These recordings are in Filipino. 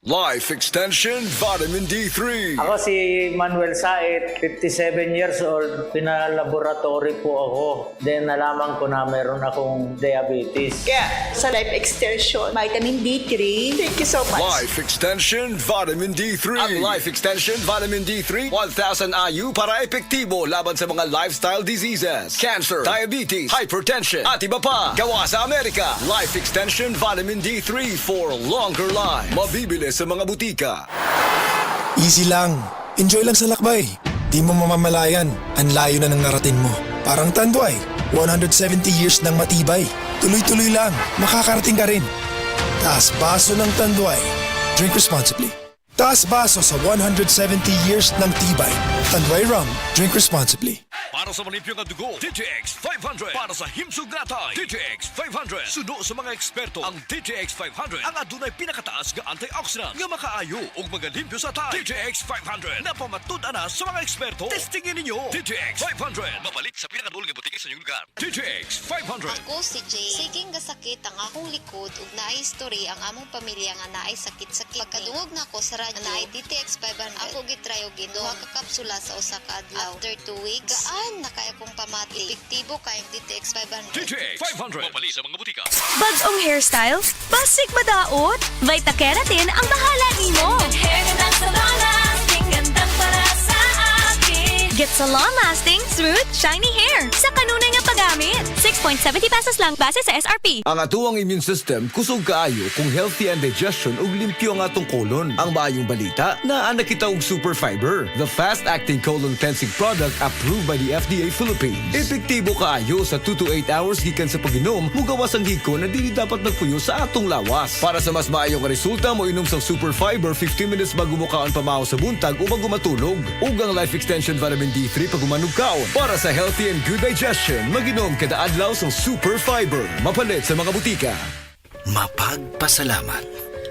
Life Extension Vitamin D3. Ako si Manuel Saet, 57 years old. Pinalaboratory po ako. Then nalaman ko na meron akong diabetes. Kaya sa Life Extension, Vitamin D3, thank you so much. Life Extension Vitamin D3. Ang Life Extension Vitamin D3, 1,000 IU para epektibo laban sa mga lifestyle diseases, cancer, diabetes, hypertension, at iba pa. Gawa sa Amerika. Life Extension Vitamin D3 for longer life. Mabibili sa mga butika. Easy lang. Enjoy lang sa lakbay. Di mo mamamalayan. Ang layo na ng narating mo. Parang Tanduay. 170 years ng matibay. Tuloy-tuloy lang. Makakarating ka rin. Taas baso ng Tanduay. Drink responsibly. Taas baso sa 170 years ng tibay. Tanduay Rum. Drink responsibly. Para sa malimpyong ang dugo, DTX 500. Para sa himsog natay, DTX 500. Sudo sa mga eksperto, ang DTX 500 ang adunay pinakataas nga antioxidant nga makaayo ug magalimpyo sa tay. DTX 500 na pamatud-an na sa mga eksperto. Testingin ninyo. DTX 500 mabalik sa pinakadulong nga butika sa inyong lugar. DTX 500. Ako si Jay. Siging gasakit ang akong likod ug naay history ang among pamilya nga naay sakit-sakit. Pagkadungog na ko sa radyo, naay DTX 500. Ako gitry og duha ka kapsula sa usa ka adlaw. After 2 weeks, gaan na kaya kong pamati. Epektibo kayong DTX 500. DTX 500 mabalik sa mga butika. Bagong hairstyle? Basig madaot? Vita Keratin ang bahala nimo. Get salon-lasting, smooth, shiny hair sa kanunay nga paggamit. 6.70 pesos lang base sa SRP. Ang atuang immune system kusog kaayo kung healthy ang digestion ug limpyo ang atong colon. Ang maayong balita, naa kita og super fiber, the fast-acting colon cleansing product approved by the FDA Philippines. Epektibo kaayo sa 2 to 8 hours gikan sa pag-inom, mugawas ang hiko na dili dapat nagpuyo sa atong lawas. Para sa mas maayong resulta, mo inom sa super fiber 15 minutes bago mo kaon pamahaw sa buntag o bago matulog. Ug ang Life Extension Vitamin D3 pag umanog kaon. Para sa healthy and good digestion, maginom kada adlaw sa super fiber. Mapalit sa mga butika. Mapagpasalamat.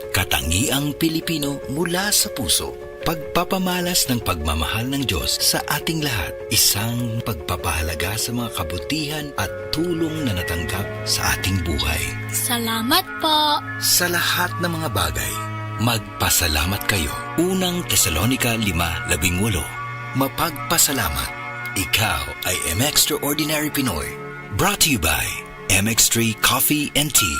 Katangiang Pilipino mula sa puso. Pagpapamalas ng pagmamahal ng Diyos sa ating lahat. Isang pagpapahalaga sa mga kabutihan at tulong na natanggap sa ating buhay. Salamat po. Sa lahat ng mga bagay, magpasalamat kayo. Unang Tesalonica 5:18. Mapagpasalamat. Ikaw ay M-Extraordinary Pinoy. Brought to you by MX3 Coffee and Tea.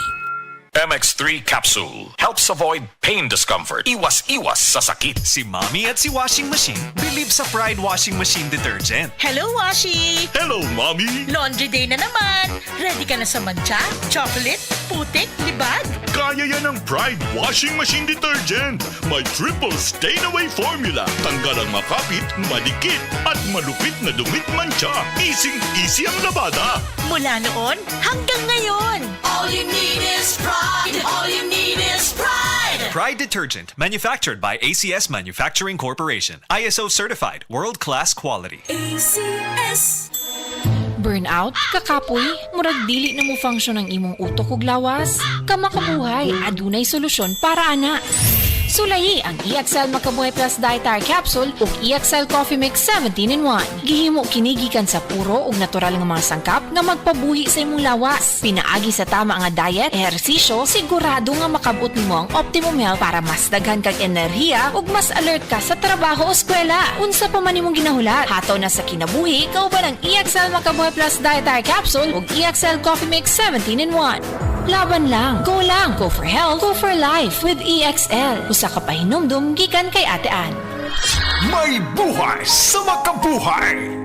MX3 Capsule helps avoid pain discomfort. Iwas-iwas sa sakit. Si Mommy at si Washing Machine believe sa Pride Washing Machine Detergent. Hello, Washi! Hello, Mommy! Laundry day na naman. Ready ka na sa mancha, chocolate, putik, libag? Kaya yan ang Pride Washing Machine Detergent. May triple stain-away formula. Tanggal ang makapit, madikit, at malupit na dumit mancha. Easy ang labada. Mula noon hanggang ngayon. All you need is pride. All you need is pride. Pride Detergent, manufactured by ACS Manufacturing Corporation. ISO certified, world-class quality. ACS. Burnout, kakapoy, murag dili na mo function ang imong utok ug lawas. Kamakabuhay, adunay solusyon para ana. Sulayi ang EXL Makabuhay Plus Dietary Capsule ug EXL Coffee Mix 17-in-1. Gihimo kini gikan sa puro ug natural nga mga sangkap nga magpabuhi sa imong lawas. Pinaagi sa tama nga diet, ehersisyo, sigurado nga makabot nimo ang optimum health para mas daghan kag enerhiya ug mas alert ka sa trabaho o eskwela. Unsa pa man imong ginahulat, hataw na sa kinabuhi, kauban ang EXL Makabuhay Plus Dietary Capsule ug EXL Coffee Mix 17-in-1. Laban lang. Go for health, go for life with EXL. Usa ka pahinumdum gikan kay Ate Ann. May buhay sa makabuhay.